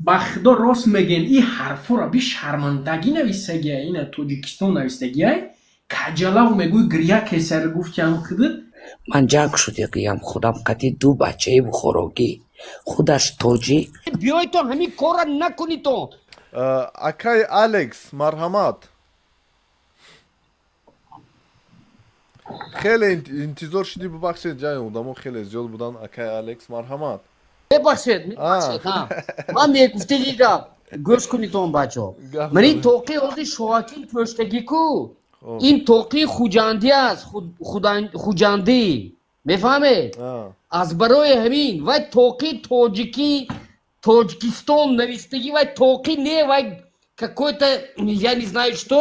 ба худо рост мегӯем ин ҳарфҳоро би шармандагӣ нависагия ина тоҷикистон нависагия каҷалав мегӯй гиря кесар гуфтям худат من جاک شدی قیم خودم قطعی دو بچه بخوروگی خودش توجی بیای تو همین کار را نکنی تو. акай алекс марҳамат хеле интизор шудӣ бубахшед ҷай одамо хеле зиёд будан акай алекс марҳамат ببخشید من میگفتگی که گوش کنید اون بچه ها من این توقی حاضی شواکین پشتگی کو این توقی خوجندی است خوجندی میفهمید از برای همین و توقی توجیکستان نویستگی و توقی не و какой-то я не знаю что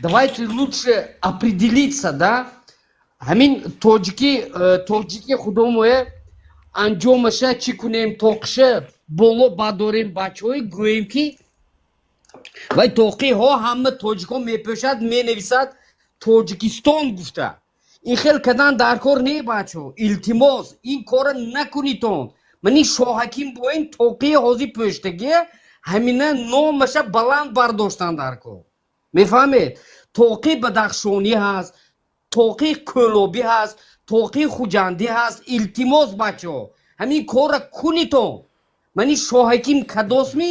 давайте лучше определиться да همین توجیکی خودمونه انجامشه چی کنیم توقشه боло бадорем бачаҳои гӯем ки вай тоқиҳо ҳама тоҷикон мепӯшад менависад тоҷикистон гуфта ин хел кадан дар кор не бачаҳо илтимос ин кора накунитон мани шоҳаким бо ин тоқии ҳозир пӯштагия ҳамина номаша баланд бардоштан дар кор мефаҳмед тоқи бадахшонӣ ҳаст тоқи кӯлобӣ ҳаст тоқи хуҷандӣ ҳаст илтимос бачаҳо ҳамин кора кунитон мани шоҳаким кадосми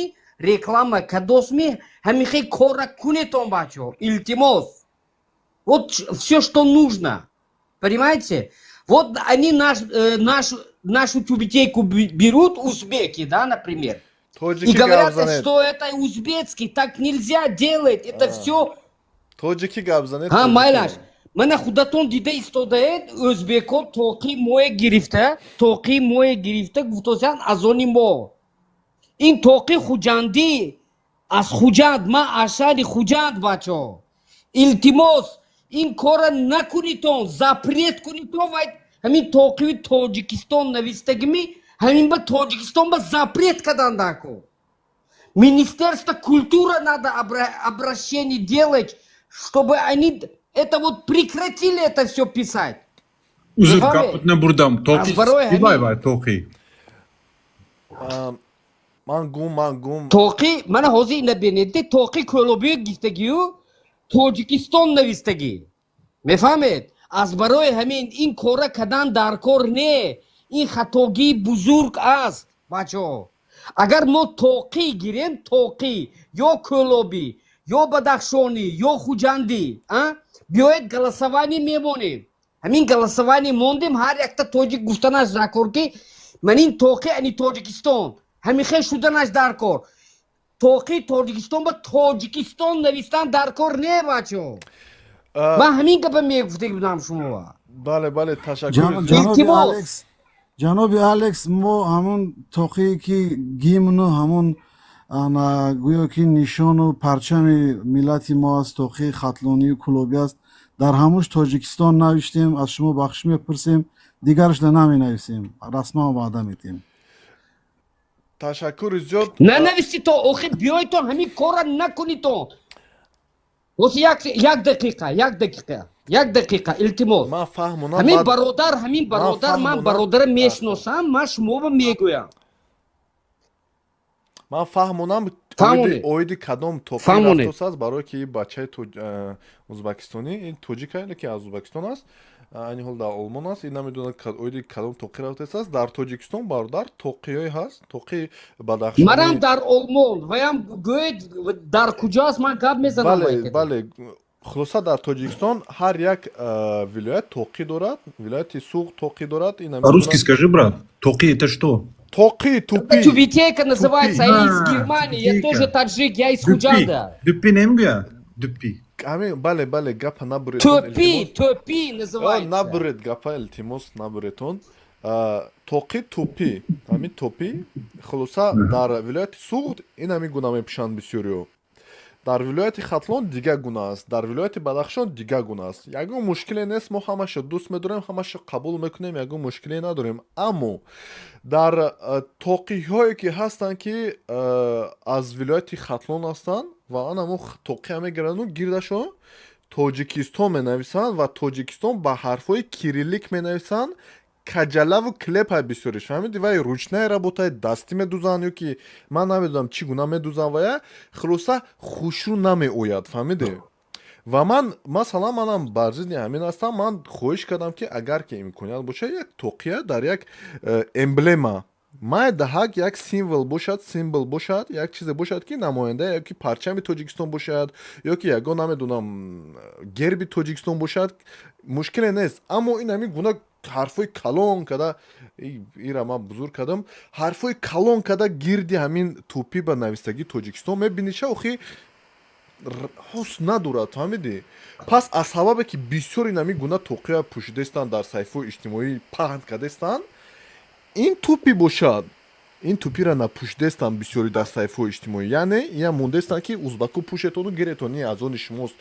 реклама кадосми ҳамихе кора кунетон бачаҳо илтимос вот всё что нужно понимаете вот они нашу тюбетейку берут узбеки да например и говорят что это узбекский так нельзя делать это всё тоҷики гап занед майлаш мана худатон дида истодаед ӯзбекон тоқи мое гирифта гуфтосиянд аз они мо ин тоқи хуҷандӣ аз хуҷанд ман ашари хуҷанд бачаҳо илтимос ин кора накунитон запрет кунитон вай ҳамин тоқии тоҷикистон навистагими ҳамин ба тоҷикистон ба запрет кардан дако министерство культуры надо обращение делать чтобы они это вот прекратили это всё писать узр капутна бурдам тоқи вай тоқи мангум тоқи мана ҳозир ина бинеди тоқи кӯлобии гифтагию тоҷикистон навистагӣ мефаҳмед аз барои ҳамин ин кора кардан дар кор не ин хатогии бузург аст бачаҳо агар мо тоқӣ гирем тоқӣ ё кӯлобӣ ё бадахшонӣ ё хуҷандӣ биёед галасаванӣ мемонем ҳамин галасаванӣ мондем ҳар якта тоҷик гуфтанаш дар кор ки ман ин тоқи ани тоҷикистон ҳамихел шуданаш дар кор тоқи тоҷикистон ба тоҷикистон навистан дар кор не бачаҳо ман ҳамин гапа мегуфта будам шумо бале ташаккур ҷаноби алекс мо ҳамон тоқие ки гимну ҳамон гӯё ки нишону парчами миллати мо аст тоқии хатлонию кӯлобӣ аст дар ҳамуш тоҷикистон навиштем аз шумо бахшиш мепурсем дигарашро наменависем расман ваъда медиҳем ташаккури зиёд нанависӣ то охир биёй то ҳамин кора накунӣ то як дақиқа илтимос ҳамин бародар ман бародара мешиносам ман шуморо мегӯям ман фаҳмонам оиди кадом тоқи рафтосааст барое ки бачаи ӯзбекистонӣ ин тоҷика ки аз ӯзбекистон аст айни ҳол дар олмон аст ин намедонад оиди кадом тоқи рафтасааст дар тоҷикистон бародар тоқиҳое ҳаст тоқи бадахшонӣ манам дар олмон ваям гӯед дар куҷоаст ман гап мезанам бале хулоса дар тоҷикистон ҳар як вилоят тоқи дорад вилояти суғ тоқи дорад по-русски скажи брат тоқи это что тоқи тупи тюбетейка называется из Германии я тоже таджик я из Хуҷанда дупи немгӯяд дупи бале гапа набуред тӯпи называется набуред гапа илтимос набуретон тоқи тупи ҳамин тупи хулоса дар вилояти суғд ин ҳамин гуна мепӯшанд бисёриҳо дар вилояти хатлон дигар гуна аст дар вилояти бадахшон дигар гуна аст ягон мушкиле нест мо ҳамаша дӯст медорем ҳамаша қабул мекунем ягон мушкиле надорем аммо дар тоқиҳое ки ҳастанд ки аз вилояти хатлон ҳастанд ва анамо тоқиа мегирану гирдашо тоҷикистон менависанд ва тоҷикистон ба ҳарфҳои кириллик менависанд каҷалаву клепа бисёриш фаҳмиди вай ручная работает дастӣ медузан ёки ман намедонам чӣ гуна медузан вая хулоса хушрӯ намеояд фаҳмиди ва ман масалан манам бар зидди ҳамин ҳастам ман хоҳиш кардам ки агар ки имконият бошад як тоқия дар як эмблема майдаҳак як символ бошад як чизе бошад ки намоянда ёки парчами тоҷикистон бошад ёки ягон намедонам герби тоҷикистон бошад мушкиле нест аммо ин ҳамин гуна ҳарфҳои калон када ира ман бузург кардам ҳарфҳои калон када гирди ҳамин тӯпи ба навистагии тоҷикистон мебинӣ ча охи ҳусн надорад фаҳмидӣ пас аз сабабе ки бисёр ин ҳамин гуна тоқия пӯшидаистанд дар сайфҳои иҷтимоӣ паҳн кардаистанд ин тӯпи бошад ин тӯпира напӯшидаистанд бисёри дар сайфҳои иҷтимоӣ яъне ия мондаистанд ки узбаку пӯшетону гиретони аз они шумост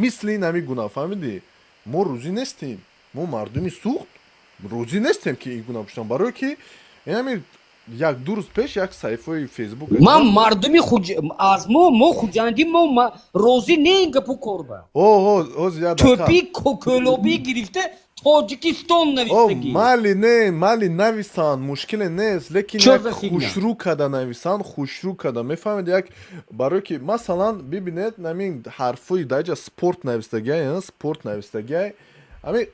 мисли ин ҳамин гуна фаҳмидӣ мо рӯзӣ нестем мо мардуми суғд рӯзӣ нестем ки ин гуна пӯшитам барое ки ин ҳамин як ду рӯз пеш як сайфҳои фейсбук ман мардуми аз мо хуҷандӣ мо розӣ не ин гапу корба тӯпи кӯлобӣ гирифта тоҷикистон навистагӣ майли нависанд мушкиле нест лекин як хушрӯ када нависанд хушрӯ када мефаҳмед як барое ки масалан бибинед ҳамин ҳарфҳои даҷа спорт навистагиай ҳамин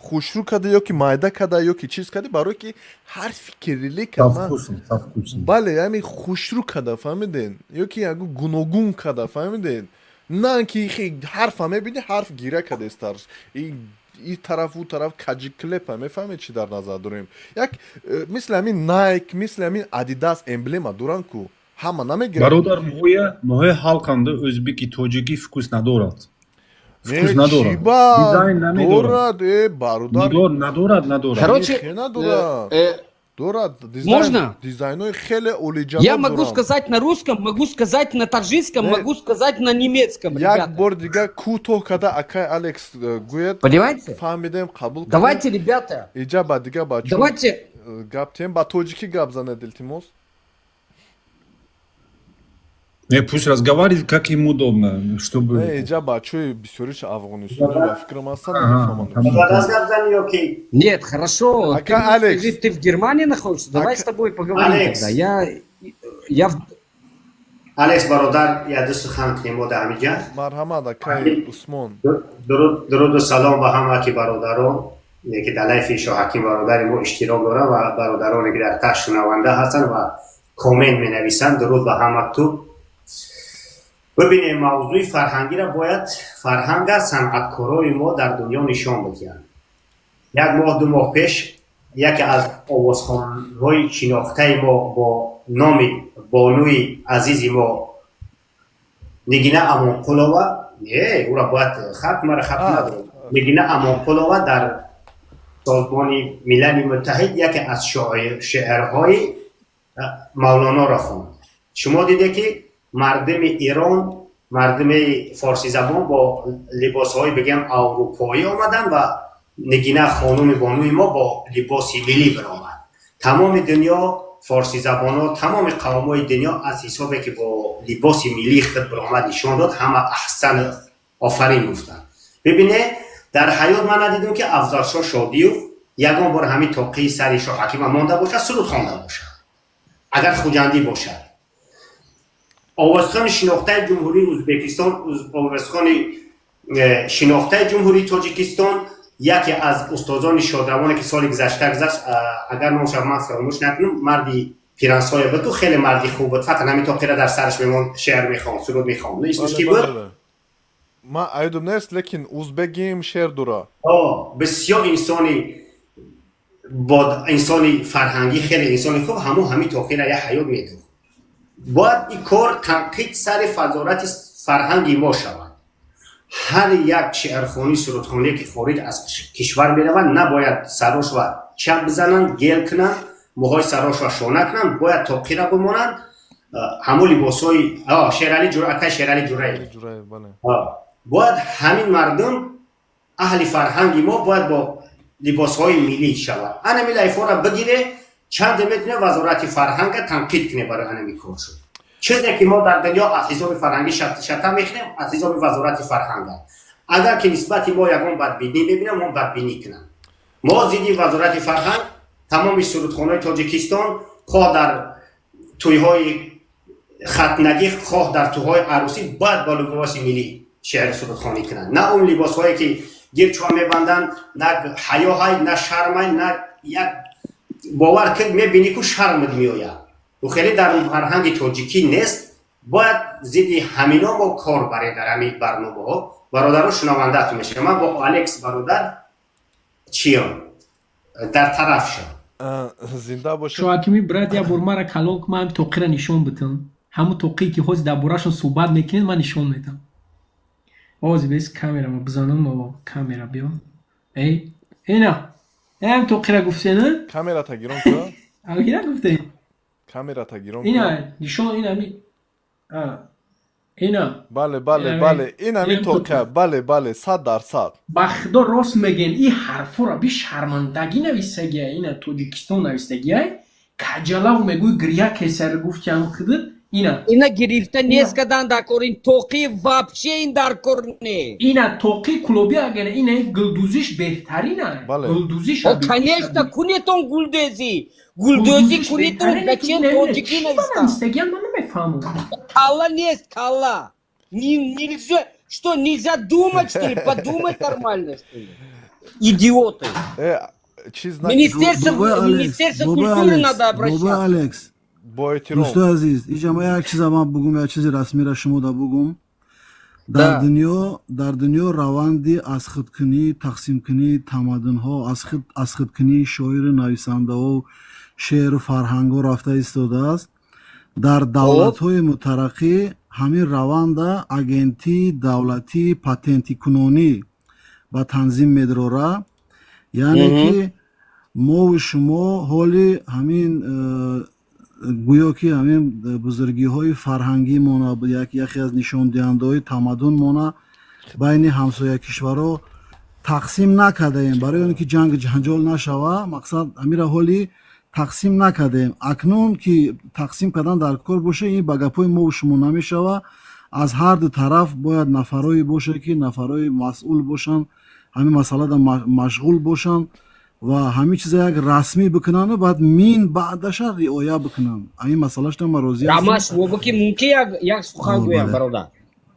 хушрӯ када ёки майда када ёки чиз када барое ки ҳарфи кириллӣ када бале ҳамин хушрӯ када фаҳмиден ёки яго гуногун када фаҳмиден на ки ҳарфа мебини ҳарф гира кадестар и тарафу тараф каҷи клепа мефаҳмед чӣ дар назар дорем як мисли ҳамин найк мисли ҳамин адидас эмблема доранд ку ҳама намегирад бародар моҳои халқанда ӯзбеки тоҷикӣ фукус надорад Можно? Дизайной хеле олиҷаноб Я могу сказать на русском, могу сказать на таджикском, могу сказать на немецком. Як бор дига кӯтоҳ када акай Алекс гӯяд. Понимаете? Фаҳмидем, қабул кардем. Давайте, ребята. Иҷа ба дига бачо. Давайте. Гап тем ба тоҷикӣ гап занед илтимос. Не, пусть разговаривает, как им удобно, чтобы... Иҷа бачои бисёриш Афғонистони ба фикрам ҳастанд мефаҳманд. Нет, хорошо. Акай Алекс. Ты в Германии находишься? Давай с тобой поговорим тогда. Я... Алекс, бародар, я ду сухан кунем ода ҳамиҷа. Марҳамат, акай Усмон. Дуруду салом ба ҳамаки бародарон, ки дар лайфи Шоҳаким бародари мо иштирок доранд ва бародароне ки дар таш шунаванда ҳастанд ва коммент менависанд. Дуруд ба ҳамату. ببینیم موضوع فرهنگی را باید فرهنگ صنعتکارای ما در دنیا نشان بدهند. یک ماه دو ماه پیش یکی از آوازخوان‌های شناخته ما با نام بانوی عزیز ما نگینه امانقلوه او را باید خط ندارم نگینه امانقلوه در سازمان ملل متحد یکی از شعرهای مولانا را خواند. شما دیده که مردم ایران مردم فارسی زبان با لباس های بگم اروپایی آمدن و نگینه خانم بانوی ما با لباس ملی برآمد. تمام دنیا فارسی زبان ها تمام قوم های دنیا از حسابی که با لباس ملی خود برآمد نشان داد همه احسن آفرین گفتن. ببینه در حیات من ندیدم که افضل شاه شادیوف یگان بار همین توقی سر شاهحکیم مانده باشه سرود خوانده باشه اگر خوجندی باشد. آوازخوان شناخته جمهوری ازبکستان آوازخوان شناخته جمهوری تاجیکستان یکی از استادان شادروانی که سال گذشته اگر نوشم من فراموش نکنم مردی پیرنسای بود و خیلی مردی خوب بود فقط همین تاقیره در سرش میمون شعر میخوان سرود میخوان نه اسمش کی بود؟ ما ایدم نیست لیکن ازبگیم شعر داره بسیار انسانی فرهنگی خیلی انسانی خوب همین تاقیره یه حیات میدون باید این کار تنقید سر وزارت فرهنگی ما شود. هر یک شعرخوانی سرودخوانی که خارج از کشور میروند نباید سراش و چپ بزنند گل کنند موهای سراش و شانه کنند باید تاقیره بمانند همون لباسای شیرالی جوره باید همین مردم اهل فرهنگی ما باید با لباسهای ملی شود انا میلایفا را بگیره چند میتونه وزارت فرهنگ تنقید کنه برای همین کار شد چیزی که ما در دنیا از حساب فرهنگی شتا میخونیم از حساب وزارت فرهنگ اگر که نسبت ما یگان بدبینی ببینم ما بدبینی کنم ما زیدی وزارت فرهنگ تمام سرودخانه‌های تاجیکستان خواه در توی‌های ختنگی خواه در توی‌های عروسی باید با لباس ملی شعر سرودخوانی کنند، نه اون لباس‌هایی که گیرچوا می‌بندند، نه حیا های، نه شرم های، نه یک باور که می‌بینی که شرم می‌آید و خیلی در فرهنگ تاجیکی نیست. باید زیدی همینا ما کار برای در همین برنامه‌ها برادران شنونده میشه. من با الکس برادر چیم در طرف شد زنده باشه. شو حکیمی برات یا برمارا کلان که من توقی را نشون بدم، همون توقی که خود درباره‌شون صحبت میکنید من نشون میدم. آوازی بیس کامera ما بزنم و کامera بیا. اینا هم توقی را گفته نه؟ کامera تا گیرم که؟ آگه گفته؟ کامera تا گیرم اینا نشون اینا می اینا بله این همین توقع بله 100%. بخدا راست میگن این حرفا را بی شرمندگی نویسگی اینا تاجیکستان نویسگی کجالا میگوی گریا کسر گفت که هم خدت اینا گرفته نیست کدن در کورین توقی واپشه این در کورنه اینا توقی کلوبی اگر اینه گلدوزیش بهترینه. گلدوزیش کنیشتا کنیتون گلدوزی کنیتون بچین توجیکی نویستا نویسگی من نمیفهمم. Калла есть, калла. Нельзя, что, нельзя думать, что ли? Подумать нормально, что ли? Идиоты. Министерство культуры надо обращаться. بابا الکس دوستو عزیز اینجا یک چیز من بگم، یک چیز رسمی را شما دا بگم. در دنیا روندی از خودکنی تقسیم کنی تمدن ها، از خودکنی شاعر نویسنده ها شعر و فرهنگ ها رفته ایستاده است. در دولت های مترقی همین روند اگنتی دولتی پاتنتی کنونی با تنظیم میداره. یعنی که ما و شما حالی همین گویا که همین بزرگی های فرهنگی مانا یکی از نشان دهنده های تمدن مانا بین همسایه کشورها تقسیم نکرده ایم برای اینکه جنگ جنجال نشوه. مقصد امیر حالی تقسیم نکردیم. اکنون که تقسیم کردن در کار باشه این با گپای ما و شما نمیشوه. از هر دو طرف باید نفرایی باشه که نفرای مسئول باشن، همین مسئله دا مشغول باشن و همین چیزا یک رسمی بکنن و بعد مین بعدش رعایت بکنن. همین مسئلهش там راضی هستم. راماش و که ممکن یک سخن گویم برادر.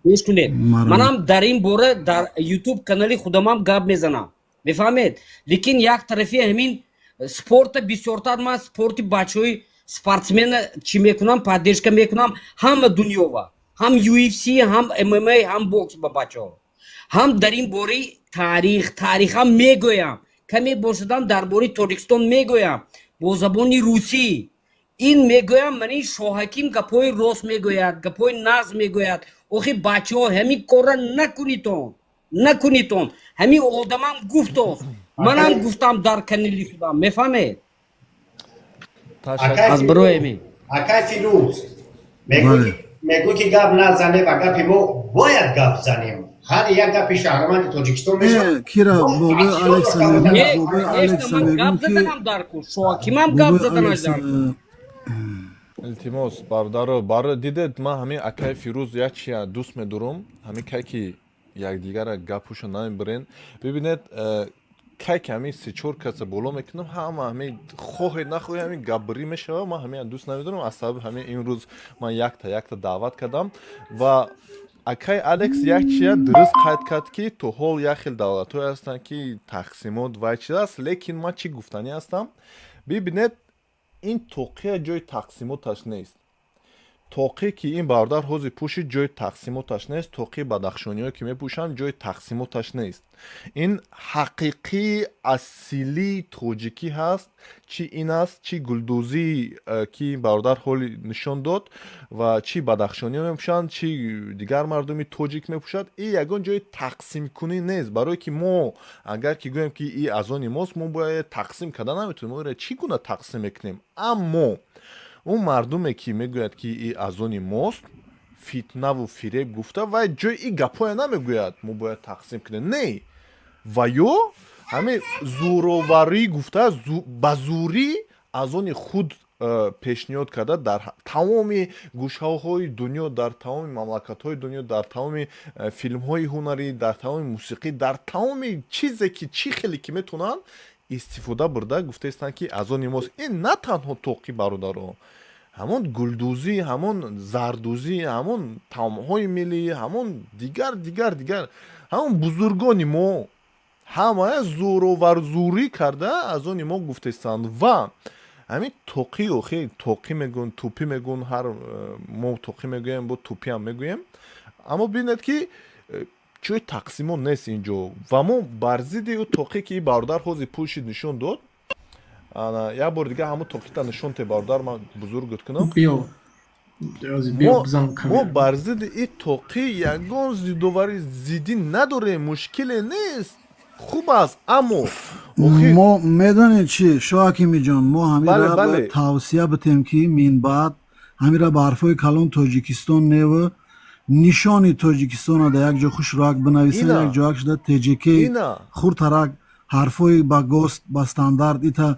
گوش کنید. منم در این باره در یوتیوب کانالی خودم گپ میزنم. میفهمید؟ لیکن یک طرفی همین спорта бисёртар ман спорти бачаҳои спортсмена чӣ мекунам поддержка мекунам ҳама дунёва ҳам UFC ҳам MMA ҳам бокс ба бачаҳо ҳам дар ин бораи таърихам мегӯям каме бошадам дар бораи тоҷикистон мегӯям бо забони русӣ ин мегӯям мани шоҳаким гапҳои рост мегӯяд гапҳои нағз мегӯяд охи бачаҳо ҳамин корра накунитон ҳамин одамам гуфтост منم گفتم در کانالی خودم میفهمید از برای می اکای فیروز میگو که گپ نزنه و گپ ما باید گپ زنیم. هر یک گپ شهروند تاجیکستان میشه کیرا بابا الکس گپ زدنم در کو شوکیمم گپ زدنم التماس برادر دیدید ما همین اکای فیروز یک چی دوست می‌دارم همین کی یک دیگر گپشو نمیبرین. ببینید که کمی سه چهار کس بالا میکنم همین خواه نخواه همین گبری میشه و من همین دوست نمیدونم. از سبب همین این روز من یک تا دعوت کردم و اکای الکس یک چیه درست قید کرد که تو حال یک خیل دولت های هستن که تقسیمات و چیز است، لیکن من چی گفتنی هستم ببینید این توقیه جای تقسیماتش نیست. توقی که این برادر حوزی پوشید جای تقسیماتش نیست. توقی بدخشانی هایی که میپوشن جای تقسیماتش نیست. این حقیقی اصیلی توجیکی هست. چی این است چی گلدوزی که این برادر حالی نشان داد و چی بدخشانی ها میپوشن چی دیگر مردمی توجیک میپوشد. این یگان جای تقسیم کنی نیست. برای که ما اگر که گویم که این از آن ماست ما باید تقسیم کردن نمیتونیم. ما چی گونه تقسیم میکنیم؟ اما اون مردمی که میگوید که این از آن ماست فتنه و فریب گفته و جای این گپای نمیگوید ما باید تقسیم کنیم. نه و یا همین زوروری گفته بزوری از آن خود پیشنهاد کرده در تمام گوشه‌های دنیا، در تمام مملکت‌های دنیا، در تمام فیلم‌های هنری، در تمام موسیقی، در تمام چیزی که چی خیلی که میتونن истифода бурда гуфтаистанд ки аз они мост. Ин на танҳо тоқӣ бародаро, ҳамон гулдӯзӣ, ҳамон зардӯзӣ, ҳамон таомҳои миллӣ, ҳамон дигар ҳамон бузургони мо ҳамаи зӯроварзӯрӣ карда аз они мо гуфтаистанд. Ва ҳамин тоқӣ охи тоқӣ мегӯн, тӯпӣ мегӯн, ҳар мо тоқӣ мегӯем, бо тӯпиам мегӯем. Аммо бинед ки чӯи тақсимон нест инҷо ва мо бар зидди ӯ тоқӣ ки бародар ҳозир пӯшид нишон дод. Як бор дигар ҳамун тоқита нишон те бародар ман бузургот кунам. мо бар зидди и тоқӣ ягон зиддоварӣ зиддӣ надорем, мушкиле нест, хуб аст. Аммо мо медонед чӣ шоҳакимиҷон, мо ҳамира тавсия битем ки минбаъд ҳамира ба ҳарфҳои калон тоҷикистон неву нишони тоҷикистона да як ҷо хушроак бинависен, як ҷоак шуда тҷк хурдтарак ҳарфҳои ба гост ба стандарт ита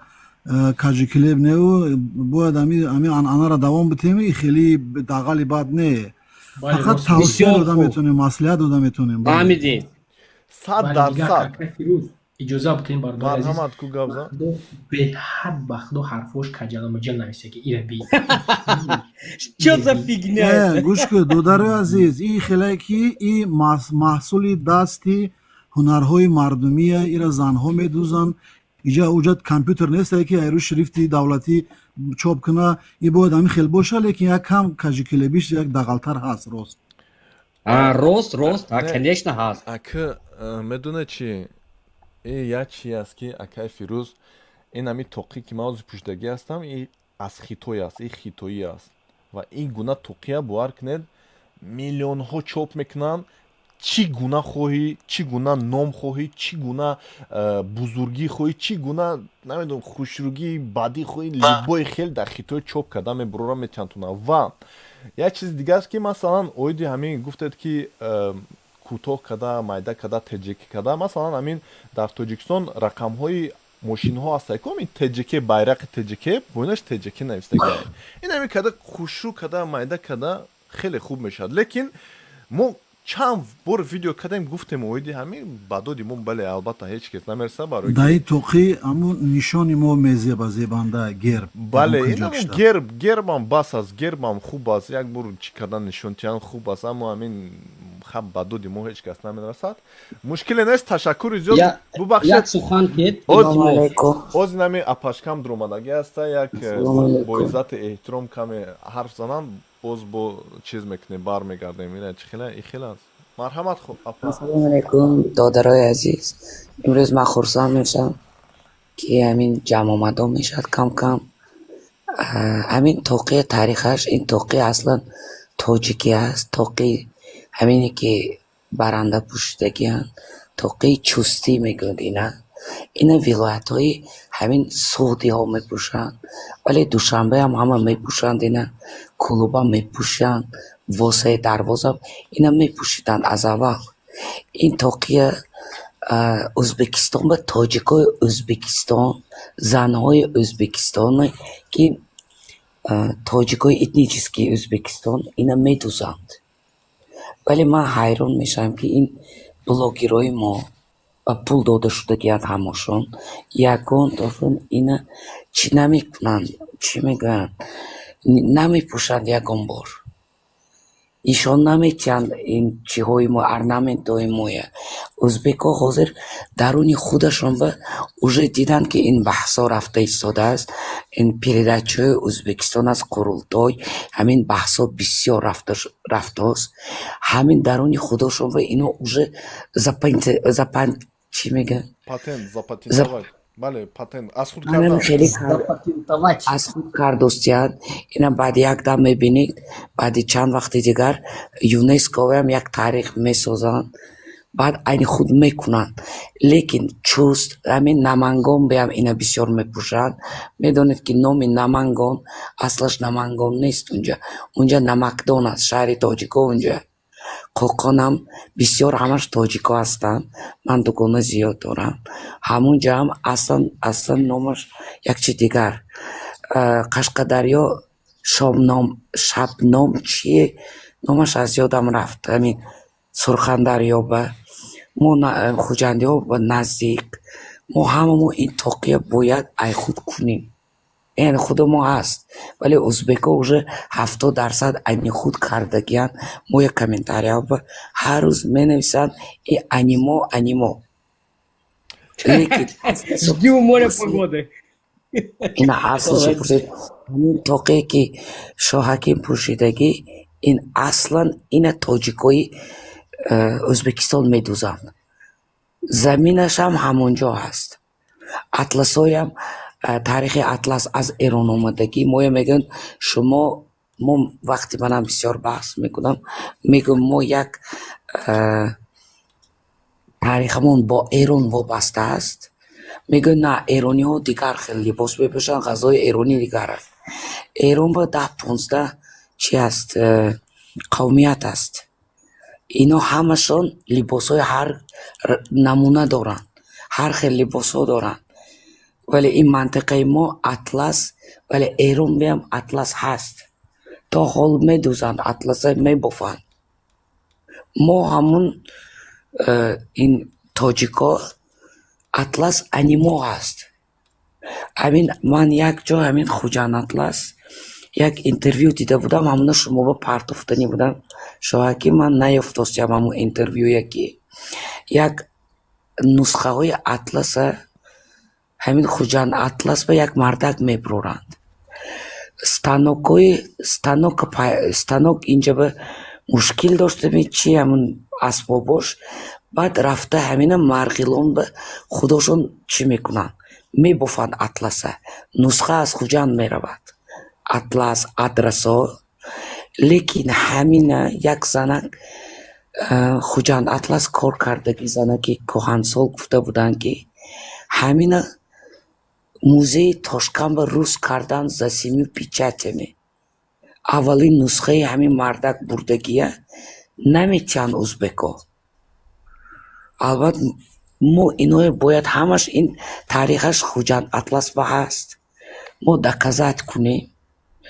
кажикилеб неву бояд ҳамин анъанара давом битем. и хеле дағали бад не, фақат тавсия дода метонем, маслиҳат дода метонем. фаҳмидем. 100%. иҷоза бутем бардор азиз. Марҳамат ку гавза. Беҳад бахдо ҳарфош каҷаламаҷал нависа ки ира би. Чё за фигня? Гӯш кӯ додарои азиз, и хеле ки и маҳсули дасти ҳунарҳои мардумия, ира занҳо медӯзанд. иҷа уҷад компютер несте ки айрӯ шрифти давлатӣ чоп куна, и бояд ҳамин хел боша, лекин як кам кажикилебиш як дағалтар ҳаст. Рост рост конечно ҳаст. Ака медонед чӣ, як чӣ аст ки акаи Фирӯз, ин ҳамин тоқӣ ки ман ҳозир пӯшидагӣ ҳастам, и аз Хитой аст, и хитоӣ аст. Ва ин гуна тоқия бовар кунед миллионҳо чоп мекунанд. Чӣ гуна хоҳӣ, чӣ гуна ном хоҳӣ, чӣ гуна бузургӣ хоҳӣ, чӣ гуна намедонам хушругии бадӣ хоҳӣ, либои хел дар Хитой чоп карда мебурора метавонад. Ва як чизи дигараст ки масалан оиди ҳамин гуфтед ки кӯтоҳ када, майда када, теҷеки када. Масалан ҳамин дар Тоҷикистон рақамҳои мошинҳо ҳастанд ки ҳамин TJK, байрақи TJK боинаш TJK навистага. ин ҳамин када хушрук када, майда када хеле хуб мешавад. Лекин мо чанд бор видео кардем, гуфтем оиди ҳамин ба доди мо, бале албатта ҳеҷ кес намереса барои даи тоқӣ ҳамун нишони мо мезеба зебанда герб. Бале ин ҳамун гербам бас аст, гербам хуб аст, як бор чӣ кардан нишонтиан хуб аст, аммо ҳамин хаб ба доди мо ҳеҷ кас намерасад. Мушкиле нест, ташаккури зиёд бубахшед. Як сухан кет. ҳозир ҳамин апашкам дуромадагӣ аста, як бо иззати эҳтиром каме ҳарф зананд, боз бо чиз мекунем, бармегардем. ина чӣ хела ихел аст. Марҳамат. Хуб, ассалому алайкум додарои азиз. имрӯз ман хурсанд мешам ки ҳамин ҷамъ омадон мешавад кам кам. ҳамин тоқи таърихаш, ин тоқи аслан тоҷикӣ аст, тоқи ҳамине ки баранда пӯшидагиянд, тоқи чустӣ мегӯянд. ина вилоятҳои ҳамин суғдиҳо мепӯшанд, вале душанбеам ҳама мепӯшанд, ина кулуба мепӯшанд, восаи дарвозам ина мепӯшиданд аз аввал. ин тоқия Ӯзбекистон ба тоҷикои Ӯзбекистон, занҳои Ӯзбекистоне ки тоҷикои этнически Ӯзбекистон ина медӯзанд. вале ман ҳайрон мешавам ки ин блогерои мо ба пул дода шудагиянд ҳамошон, ягон тофон ина чӣ намекунанд, чӣ мегӯянд, намепӯшанд ягон бор. ишон наметиҳанд ин чиҳои мо, орнаментҳои моя. ӯзбекҳо ҳозир даруни худашон ба уже диданд ки ин баҳсо рафта истодааст, ин передачаҳои Ӯзбекистон аз қурултой, ҳамин баҳсо бисёр рафтааст. ҳамин даруни худашон ва ино уже чӣ мегӯянд? Патент. Бале, патент аз худ кардостиянд. ина баъди як дам мебинед, баъди чанд вақти дигар ЮНЕСКО-ам як таърих месозанд, баъд айни худ мекунанд. лекин чуст ҳамин намангон беам ина бисёр мепӯшанд. медонед ки номи намангон аслаш намангон нест, унҷа намакдон аст, шаҳри тоҷико унҷа. қоқонам бисёр ҳамаш тоҷико ҳастанд. ман дукона зиёд дорам. ҳамунҷаам аслан номаш якчи дигар. қашқадарё шабном чие номаш аз ёдам рафт. ҳамин сурхандарё ба мо хуҷандиҳо ба наздик ما هممون این توقیه باید ایخود کنیم. این خود ما هست ولی ازبکا уже 70% این خود کردگیان. موی کامنتاریا با هر روز می نویسن این انیمو Жди у моря погоды. این اصلش پرسید همین توقیه که شاهکین پوشیدگی این اصلا این تاجیکای ازبکستان می دوزند. زمینش هم همونجا هست. اطلس های هم تاریخ اطلس از ایران آمدگی ما میگن شما ما وقتی منم بسیار بحث میکنم میگم ما یک تاریخمون با ایران وابسته است. میگن نه ایرانی ها دیگر خیلی لباس بپوشن غذای ایرانی دیگر است. ایران با 10-15 چی است قومیت است. اینا همشون لباس های هر نمونه دارن هر خیلی لباس ها دارن ولی این منطقه ما اطلس ولی ایران بیم اطلس هست تا حال می دوزن اطلس می بافن. ما همون این تاجیکا اطلس انیمو هست. همین من یک جا همین خوجان اطلس یک اینترویو دیده بودم همون شما با پرتفتنی بودم شاهکی من نیفتاستیم همون اینترویو یکی یک نسخه های اطلس همین خوجان اطلس به یک مردک میبرورند. ستانوک اینجا به مشکل داشته می چی همون اسباباش بعد رفته همین مرغیلون به خودشون چی میکنن میبافن اطلسه نسخه از خوجان میرود اطلس ادرسا لیکن همین یک زنک خوجان اطلس کار کردگی زنکی کهنسال گفته بودن که همین موزه تاشکن به روز کردن زسیمی پیچتمی اولین نسخه همین مردک بردگیه نمیتین ازبکا. البته ما اینو باید همش این تاریخش خوجان اطلس با هست ما دکازت کنیم.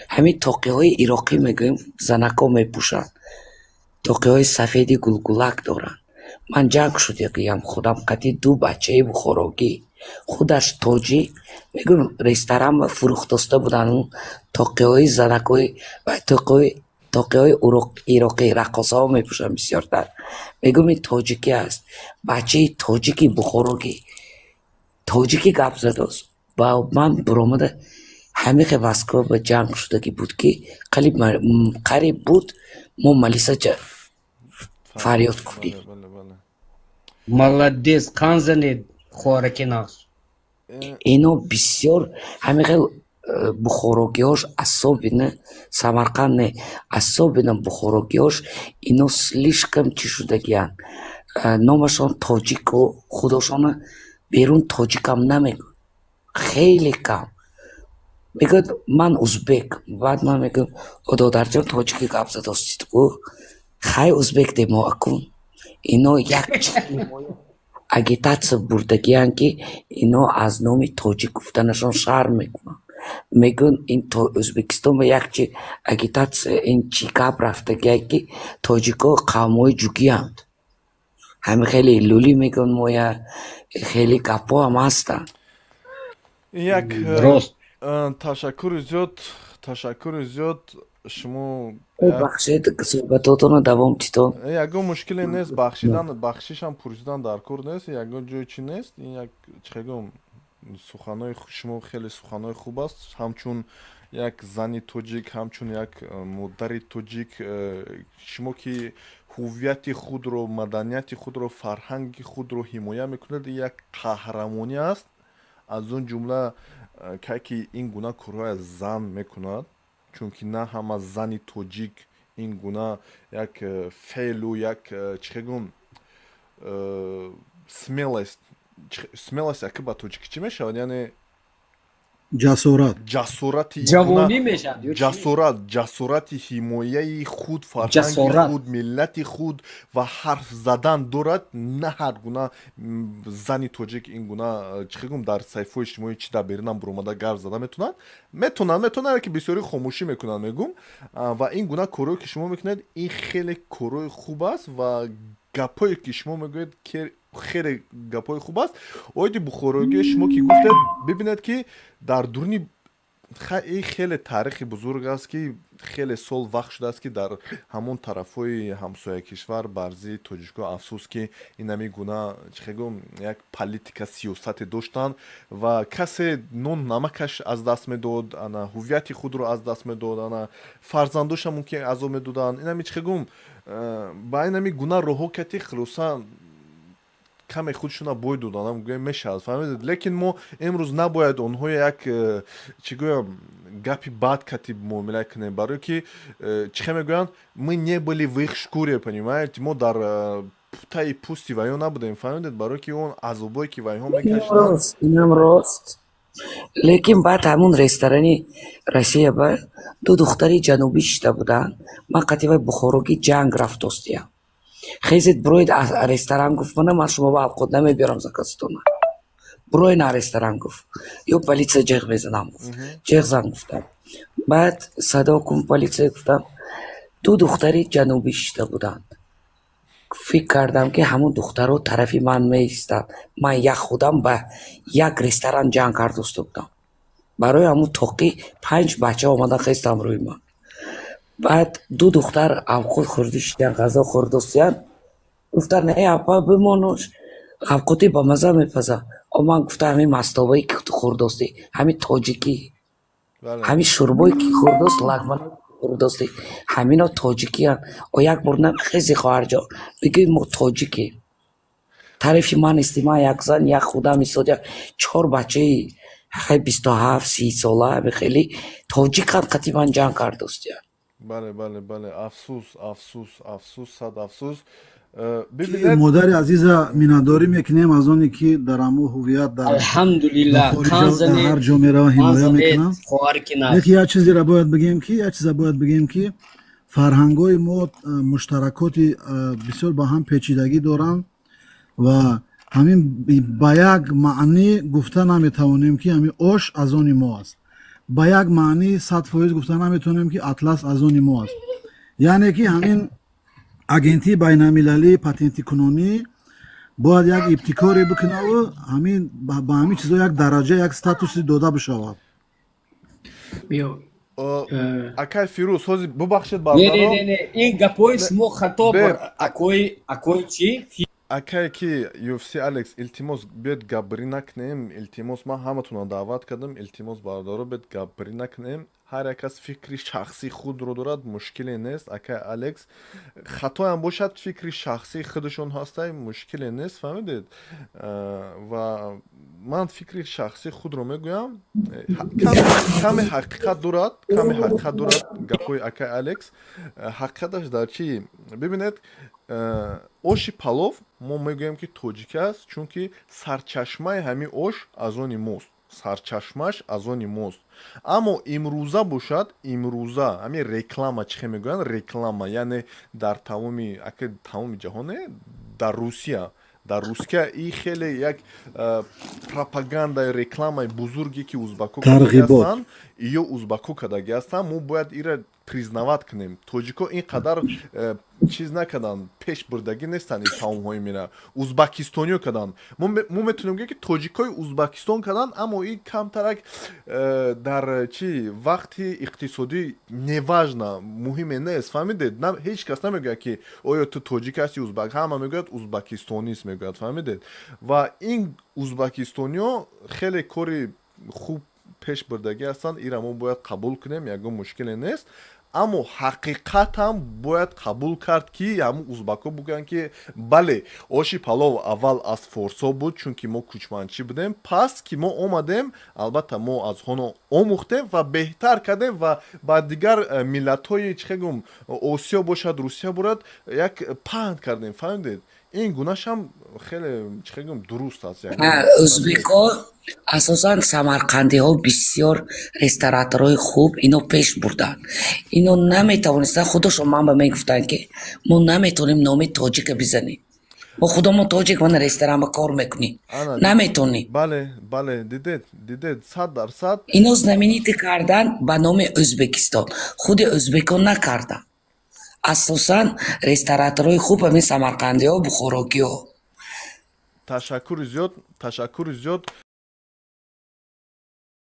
همین توقی های عراقی میگویم زنکا میپوشن توقی های سفیدی گلگلک دارن. من جنگ شدیم خودم قطعی 2 بچه بخوراگی خودش تاجی میگویم ریستران فروختسته بودن اون توقی های زنکای و توقی های عراقی رقاصه ها میپوشن بسیارتر. میگویم این تاجیکی هست بچه تاجیکی بخوراگی تاجیکی گپ زده است و من برآمده همه که واسکو به جنگ شده بود که قریب بود ما ملیسا فریاد کنیم. Молодец, قان زنید خوارکی ناس. اینو بسیار همه خیلی بخوراگیاش اصابی نه سمرقند نه اصابی نه بخوراگیاش اینو سلیش کم چی شده گیان نامشان تاجیک و خودشان بیرون تاجیک هم نمیگن خیلی کم میگه من ازبک بعد من میگم دادر جان تاجیکی گپ زده استید گو خیلی ازبک دیما اکن اینو یک چیزی اگیتاس بردگیان که اینو از نامی تاجیک گفتنشان شرم میکنن میگن این ازبکستان به یک چی اگیتاس این چی گپ رفتگی که تاجیکا قومای جوگی هند همه خیلی لولی میگن مویا خیلی گپا هم هستن. یک درست تشکر زیاد شما بخشید صحبتاتون دوام تیتون یگو مشکلی نیست بخشیش هم پرسیدن در کار نیست یگو جای چی نیست این یک چگم سخنای شما خیلی سخنای خوب است همچون یک زنی توجیک همچون یک مادری توجیک شما که هویت خود رو مدنیت خود رو فرهنگ خود رو حمایت میکنید یک قهرمانی است از اون جمله که این گونه کارهای زن میکند چون که نه همه زنی توجیک این گونه یک فعل و یک چگم смелость яке ба тоҷикӣ чӣ мешавад яъне ҷасорати ҷавонӣ мешавад ҷасорати ҳимояи худ фарҳанги худ миллати худ ва ҳарф задан дорад на ҳар гуна зани тоҷик ин гуна чӣ гум дар сайфҳои иҷтимоӣ чӣ дар берунам буромада гап зада метавонад ки бисёрӣ хомӯшӣ мекунанд мегум ва ин гуна корҳое ки шумо мекунед ин хеле корҳои хуб аст ва гапҳое ки шумо мегӯед خیلی گپای خوب است. اویدی بخوروگی شما که گفتید ببینید که در دورنی خیلی تاریخی بزرگ است که خیلی سال وقت شده است که در همون طرفای همسایه کشور برزی توجیکو افسوس که این همی گونه چخگم یک پالیتیکا سیاست داشتن و کسی نون نمکش از دست میداد، انا هویت خود رو از دست میداد، انا فرزندوش هم ممکن از او میدادن. این همی چخگم با این همی گونه روحو کتی خلوصا کمی خودشون باید دادن گویم میشه فهمیدید. لیکن ما امروز نباید اونها یک چی گویم گپی بد کتی معامله کنیم، برای که چه میگویند ما نبالی в их шкуре понимаете، ما در تای پوستی وایو نبودیم فهمیدید، برای که اون عذابایی که وایو میکشن اینم راست. لیکن بعد همون رستورانی روسیه با دو دختری جنوبی شده بودن، من قطعه بخوروگی جنگ رفت دوستیم خیزید بروید رستوران گفت من شما با خود نمیبیرم زکستون بروید نه رستوران گفت یو پلیس جغ بزنم گفت جغ زن گفتم. بعد صدا کن پلیس گفتم دو دختری جنوبی شده بودند. فکر کردم که همون دختر رو طرفی من میستن، من یک خودم با یک رستوران جنگ کرد دوست بودم. برای همون توقی 5 بچه آمدن خیستم روی من. بعد دو دختر اوقات خوردیشتن غذا خوردوستیان گفتن نه اپا بمانوش اوقاتی با مزه میپزه. من گفتم همین مستوایی که خوردوستی همین تاجیکی همین شربایی که خوردوست لگمن خوردوستی همین ها تاجیکی هم و یک برنم خیزی خواهر جا بگه ما تاجیکی طرفی من استیما یک زن یک خودم ایستاد یک 4 بچه خیلی 27 30 ساله خیلی تاجیک هم قطعی من جنگ کردوستیان. بله بله بله افسوس افسوس افسوس صد افسوس. مادر عزیز مینداری میکنیم از اونی که در امو هویت در الحمدلله در هر جا میره و حمایه میکنم. یک چیزی را باید بگیم که فرهنگای ما مشترکات بسیار با هم پیچیدگی دارن و همین با یک معنی گفتن نمیتوانیم که همین آش از آن ما است، با یک معنی 100% گفتن نمیتونیم که اطلس از آن ما است. یعنی که همین اجنتی بین المللی پاتنتی کنونی باید یک ابتکاری بکنه و همین با همین چیزا یک درجه یک استاتوسی داده بشود. بیا اکای فیروز هوزی ببخشید نه این گپای شما خطا بر اکوی چی اکای کی UFC الکس التماس بیاد گابری نکنیم، التماس ما همتون دعوت کردم التماس باردارو بیاد گابری نکنیم، هر یک از فکری شخصی خود رو دارد مشکلی نیست. اکای الکس خطا هم باشد فکری شخصی خودشون هسته مشکلی نیست فهمیدید و من فکری شخصی خود رو میگویم کمی حقیقت دارد گپوی اکای الکس حقیقتش در چی ببینید оши палов мо мегӯем ки тоҷикӣ аст чунки сарчашмаи ҳамин ош аз они мост, сарчашмаш аз они мост. аммо имрӯза бошад имрӯза ҳамин реклама чихе мегӯянд реклама яъне дар тамоми ҷаҳоне дар русия и хеле як пропагандаи рекламаи бузурге ки узбако кадаги ҳастанд ё узбако кадаги ҳастанд мо бояд ира признават кунем. тоҷико ин қадар чиз накардан пеш бурдагӣ нестан ин таомҳои мира узбакистониё кардан. мо метавонем гӯем ки тоҷикои узбакистон кардан, аммо ин камтарак дар чи вақти иқтисодӣ неважна муҳиме нест фаҳмидед. ҳеҷ кас намегӯяд ки оё ту тоҷик ҳасти узбак, ҳама мегӯяд узбакистонист мегӯяд фаҳмидед. ва ин узбакистониё хеле кори хуб пеш бурдагӣ ҳастанд, ира мо бояд қабул кунем, ягон мушкиле нест. аммо ҳақиқат ҳам бояд қабул кард ки ҳамун узбако бугӯянд ки бале оши палов аввал аз форсо буд чунки мо кӯчманчӣ будем, пас ки мо омадем албатта мо аз ҳоно омӯхтем ва беҳтар кардем ва ба дигар миллатҳои чихегум осиё бошад русия бошад як паҳн кардем фаҳмидед. ин гунашам хеле чихегум дуруст аст. ӯзбекҳо асосан самарқандиҳо бисёр рестораторҳои хуб ино пеш бурданд. ино наметавонистанд худошон ман ба мегуфтанд ки мо наметавонем номи тоҷика бизанем, мо худомон тоҷик ман ресторанба кор мекунем, наметавонем. бале дидед 100%. ино знаменитӣ кардан ба номи ӯзбекистон, худи ӯзбекон накарданд. асосан рестораторҳои хуб ҳамин самарқандиҳо бухорокиҳо ташаккури зиёд